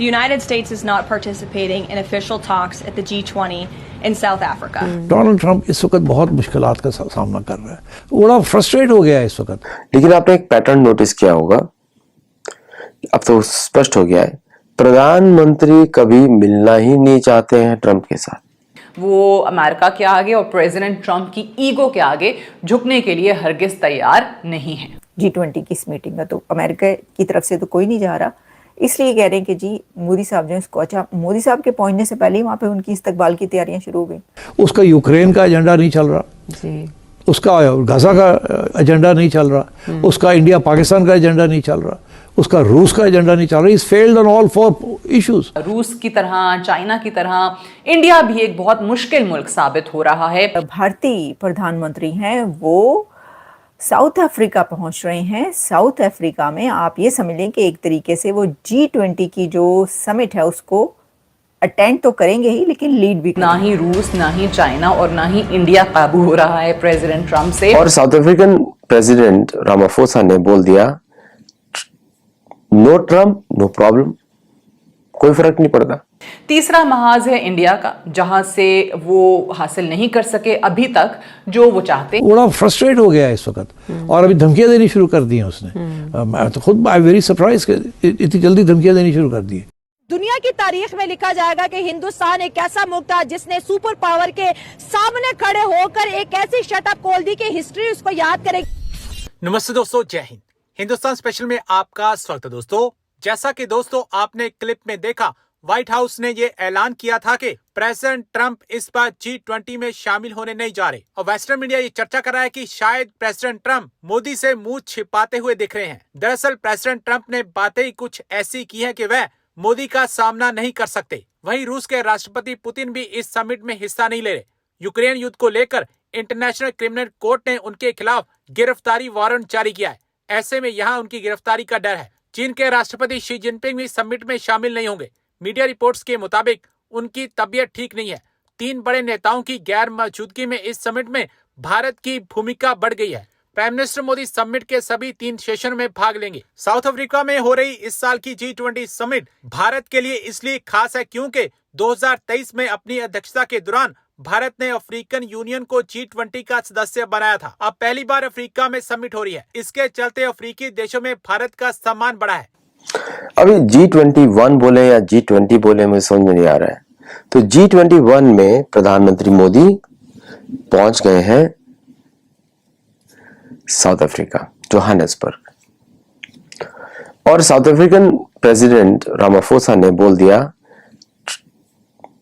The United States is not participating in official talks at the G20 in South Africa. Donald Trump इस वक्त बहुत मुश्किलात का सामना कर रहा है, बड़ा फ्रस्ट्रेट हो गया है इस वक्त। लेकिन आपने एक पैटर्न नोटिस किया होगा, अब तो स्पष्ट हो गया है, प्रधानमंत्री कभी मिलना ही नहीं चाहते हैं ट्रंप के साथ। वो अमेरिका के आगे और प्रेसिडेंट ट्रंप की ईगो के आगे झुकने के लिए हरगिज तैयार नहीं है। G20 की इस मीटिंग में तो अमेरिका की तरफ से तो कोई नहीं जा रहा, इसलिए कह रहे हैं कि जी मोदी साहब जो इसको, अच्छा मोदी साहब के पहुंचने से पहले ही वहां पे उनकी इस्तकबाल की तैयारियां शुरू हो गई। उसका यूक्रेन का एजेंडा नहीं चल रहा जी, उसका गाजा का एजेंडा नहीं चल रहा, उसका इंडिया पाकिस्तान का एजेंडा नहीं चल रहा, उसका रूस का एजेंडा नहीं चल रहा। Is failed on all four issues. रूस की तरह, चाइना की तरह इंडिया भी एक बहुत मुश्किल मुल्क साबित हो रहा है। भारतीय प्रधानमंत्री हैं वो साउथ अफ्रीका पहुंच रहे हैं। साउथ अफ्रीका में आप ये समझ लें कि एक तरीके से वो G20 की जो समिट है उसको अटेंड तो करेंगे ही, लेकिन लीड भी ना ही रूस, ना ही चाइना और ना ही इंडिया काबू हो रहा है प्रेसिडेंट ट्रंप से। और साउथ अफ्रीकन प्रेसिडेंट रामाफोसा ने बोल दिया, नो ट्रम्प नो प्रॉब्लम, कोई फर्क नहीं पड़ता। तीसरा महाज है इंडिया का, जहां से वो हासिल नहीं कर सके अभी तक जो वो चाहते। बड़ा फ्रस्ट्रेट हो गया है इस वक्त और अभी धमकियां देनी शुरू कर दी हैं उसने। मैं तो खुद आई वेरी सरप्राइज कि इतनी जल्दी धमकियां देनी शुरू कर दी है। दुनिया की तारीख में लिखा जाएगा कि हिंदुस्तान एक ऐसा मुल्क था जिसने सुपर पावर के सामने खड़े होकर एक ऐसी शटअप खोल दी कि हिस्ट्री उसको याद करेगी। नमस्ते दोस्तों, जय हिंद। हिंदुस्तान स्पेशल में आपका स्वागत है दोस्तों। जैसा कि दोस्तों आपने क्लिप में देखा, व्हाइट हाउस ने ये ऐलान किया था कि प्रेसिडेंट ट्रंप इस बार G20 में शामिल होने नहीं जा रहे और वेस्टर्न मीडिया ये चर्चा कर रहा है कि शायद प्रेसिडेंट ट्रंप मोदी से मुंह छिपाते हुए दिख रहे हैं। दरअसल प्रेसिडेंट ट्रंप ने बातें ही कुछ ऐसी की हैं कि वह मोदी का सामना नहीं कर सकते। वहीं रूस के राष्ट्रपति पुतिन भी इस समिट में हिस्सा नहीं ले रहे। यूक्रेन युद्ध को लेकर इंटरनेशनल क्रिमिनल कोर्ट ने उनके खिलाफ गिरफ्तारी वारंट जारी किया है। ऐसे में यहाँ उनकी गिरफ्तारी का डर है। चीन के राष्ट्रपति शी जिनपिंग भी समिट में शामिल नहीं होंगे। मीडिया रिपोर्ट्स के मुताबिक उनकी तबीयत ठीक नहीं है। 3 बड़े नेताओं की गैर मौजूदगी में इस समिट में भारत की भूमिका बढ़ गई है। प्राइम मिनिस्टर मोदी समिट के सभी 3 सेशन में भाग लेंगे। साउथ अफ्रीका में हो रही इस साल की G20 समिट भारत के लिए इसलिए खास है क्योंकि 2023 में अपनी अध्यक्षता के दौरान भारत ने अफ्रीकन यूनियन को G20 का सदस्य बनाया था। अब पहली बार अफ्रीका में समिट हो रही है। इसके चलते अफ्रीकी देशों में भारत का सम्मान बढ़ा है। अभी G21 बोले या G20 बोले मुझे समझ में नहीं आ रहा है। तो G21 में प्रधानमंत्री मोदी पहुंच गए हैं साउथ अफ्रीका, जोहान्सबर्ग, और साउथ अफ्रीकन प्रेसिडेंट रामाफोसा ने बोल दिया,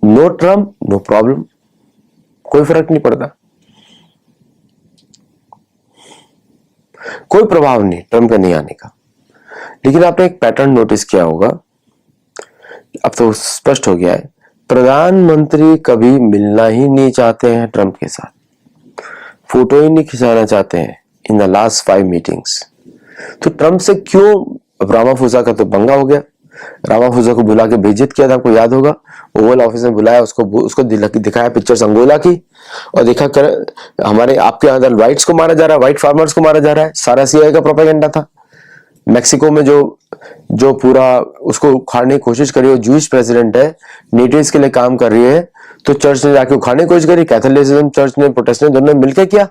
नो ट्रम्प नो प्रॉब्लम, कोई फर्क नहीं पड़ता, कोई प्रभाव नहीं ट्रम्प का नहीं आने का। लेकिन आपने एक पैटर्न नोटिस किया होगा, अब तो स्पष्ट हो गया है, प्रधानमंत्री कभी मिलना ही नहीं चाहते हैं ट्रंप के साथ, फोटो ही नहीं खिंचाना चाहते हैं इन द लास्ट 5 मीटिंग्स। तो ट्रंप से क्यों? अब रामाफोसा का तो पंगा हो गया। रामाफोसा को बुला के बेइज्जत किया था, आपको याद होगा। ओवल ऑफिस में बुलाया, उसको दिखाया पिक्चर्स अंगोला की और देखा कर हमारे आपके अंदर व्हाइट्स को मारा जा रहा है, व्हाइट फार्मर्स को मारा जा रहा है। सारा CIA का प्रोपेगेंडा था। मैक्सिको में जो पूरा उसको उखाड़ने की कोशिश करी, वो जूइश प्रेसिडेंट है, नेटिव्स के लिए काम कर रही है, तो चर्च ने जाके उखाड़ने की कोशिश करी। कैथोलिसिज्म चर्च ने, प्रोटेस्टेंट दोनों ने मिलकर किया।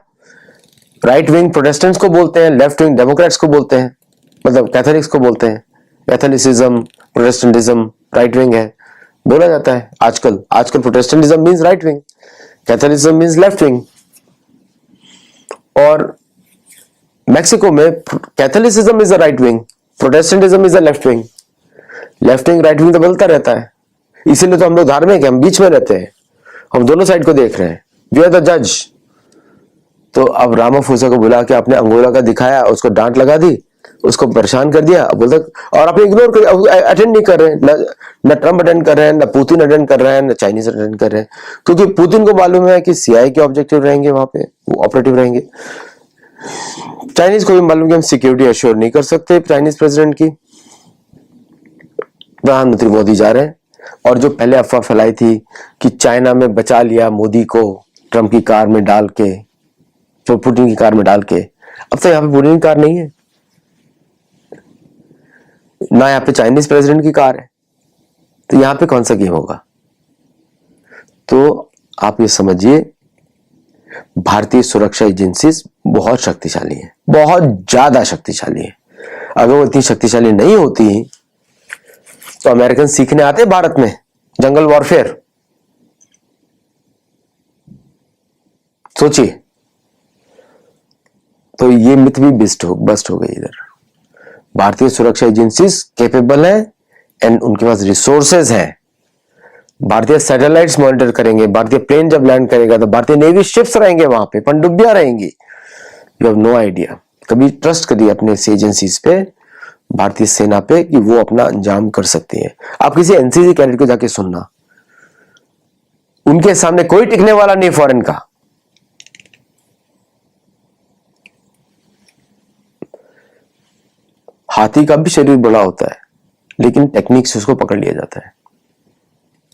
राइट विंग प्रोटेस्टेंट्स को बोलते हैं, लेफ्ट विंग डेमोक्रेट्स को बोलते हैं, मतलब कैथोलिक्स को बोलते हैं। कैथोलिसिज्म, प्रोटेस्टेंटिज्म राइट विंग है बोला जाता है आजकल Protestantism means right wing, Catholicism means left wing. और मैक्सिको में Catholicism is the right wing, Protestantism is the left wing. Left wing right wing तो बदलता रहता है, इसीलिए तो हम लोग धार्मिक हैं, हम बीच में रहते हैं, हम दोनों साइड को देख रहे हैं, वी आर द जज। तो अब रामाफोसा को बुला के आपने अंगोला का दिखाया, उसको डांट लगा दी, उसको परेशान कर दिया। बोलते और आपने इग्नोर कर, अटेंड नहीं कर रहे हैं, न ट्रंप अटेंड कर रहे हैं, न पुतिन अटेंड कर रहे हैं, न चाइनीज अटेंड कर रहे हैं, क्योंकि पुतिन को मालूम है कि CIA के ऑब्जेक्टिव रहेंगे, वहां पे वो ऑपरेटिव रहेंगे। चाइनीज को भी मालूम कि हम सिक्योरिटी अश्योर नहीं कर सकते चाइनीज प्रेसिडेंट की। प्रधानमंत्री मोदी जा रहे हैं, और जो पहले अफवाह फैलाई थी कि चाइना में बचा लिया मोदी को ट्रंप की कार में डाल के, तो पुतिन की कार में डाल के, अब तो यहाँ पे पुतिन की कार नहीं है ना, यहाँ पे चाइनीज प्रेसिडेंट की कार है। तो यहां पे कौन सा गेम होगा? तो आप ये समझिए, भारतीय सुरक्षा एजेंसी बहुत शक्तिशाली है, बहुत ज्यादा शक्तिशाली है। अगर वो इतनी शक्तिशाली नहीं होती तो अमेरिकन सीखने आते भारत में जंगल वॉरफेयर। सोचिए, तो ये मिथ भी बस्ट हो गई। इधर भारतीय सुरक्षा एजेंसीज कैपेबल है एंड उनके पास रिसोर्सेज हैं। भारतीय सैटेलाइट्स मॉनिटर करेंगे, भारतीय प्लेन जब लैंड करेगा तो भारतीय नेवी शिप्स रहेंगे वहां पे, पनडुब्बियां रहेंगी। You have no idea. कभी ट्रस्ट करिए अपने एजेंसीज पे, भारतीय सेना पे, कि वो अपना अंजाम कर सकती है। आप किसी एनसीसी कैडेट को जाके सुनना, उनके सामने कोई टिकने वाला नहीं फॉरेन का। हाथी का भी शरीर बड़ा होता है, लेकिन टेक्निक से उसको पकड़ लिया जाता है।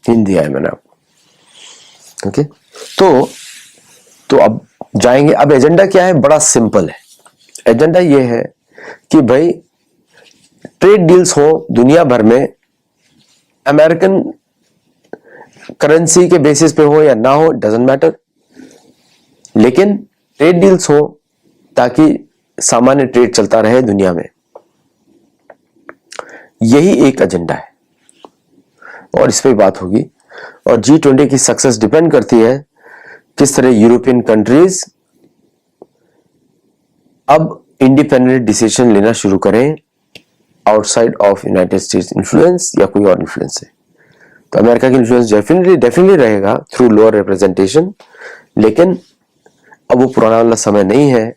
हिंदी है मैंने आपको। ओके, तो अब जाएंगे। अब एजेंडा क्या है? बड़ा सिंपल है। एजेंडा ये है कि भाई ट्रेड डील्स हो दुनिया भर में, अमेरिकन करेंसी के बेसिस पे हो या ना हो, डजंट मैटर, लेकिन ट्रेड डील्स हो ताकि सामान्य ट्रेड चलता रहे दुनिया में। यही एक एजेंडा है और इस पे बात होगी। और G20 की सक्सेस डिपेंड करती है किस तरह यूरोपियन कंट्रीज अब इंडिपेंडेंट डिसीजन लेना शुरू करें outside of United states influence या कोई और इन्फ्लुएंस से। तो अमेरिका की इन्फ्लुएंस डेफिनेटली रहेगा थ्रू लोअर रिप्रेजेंटेशन, लेकिन अब वो पुराना वाला समय नहीं है।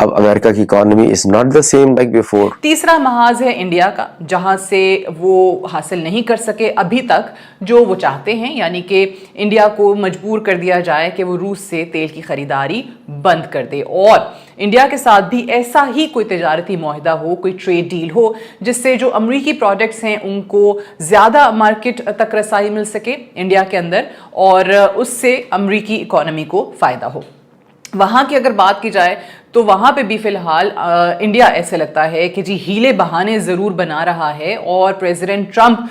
अब अमेरिका की economy is not the same like before. तीसरा महाज है इंडिया का, जहां से वो हासिल नहीं कर सके अभी तक जो वो चाहते हैं, यानी कि इंडिया को मजबूर कर दिया जाए कि वो रूस से तेल की खरीदारी बंद कर दे और इंडिया के साथ भी ऐसा ही कोई तिजारती मुआहदा हो, कोई ट्रेड डील हो जिससे जो अमरीकी प्रोडक्ट्स हैं उनको ज़्यादा मार्केट तक रसाई मिल सके इंडिया के अंदर और उससे अमरीकी इकोनॉमी को फ़ायदा हो। वहाँ की अगर बात की जाए तो वहाँ पे भी फिलहाल इंडिया ऐसे लगता है कि जी हीले बहाने ज़रूर बना रहा है और प्रेसिडेंट ट्रंप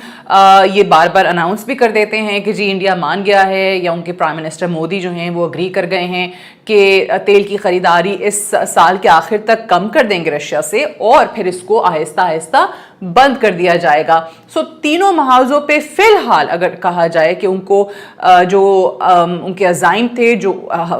ये बार बार अनाउंस भी कर देते हैं कि जी इंडिया मान गया है, या उनके प्राइम मिनिस्टर मोदी जो हैं वो अग्री कर गए हैं कि तेल की ख़रीदारी इस साल के आखिर तक कम कर देंगे रशिया से और फिर इसको आहिस्ता आहिस्ता बंद कर दिया जाएगा। सो तीनों महाजों पे फिलहाल अगर कहा जाए कि उनको जो उनके अज़ाइम थे, जो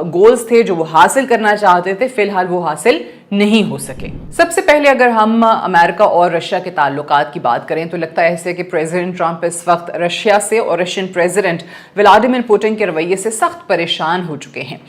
गोल्स थे जो वो हासिल करना चाहते थे, फिलहाल वो हासिल नहीं हो सके। सबसे पहले अगर हम अमेरिका और रशिया के ताल्लुकात की बात करें तो लगता है ऐसे कि प्रेसिडेंट ट्रंप इस वक्त रशिया से और रशियन प्रेसिडेंट व्लादिमीर पुतिन के रवैये से सख्त परेशान हो चुके हैं।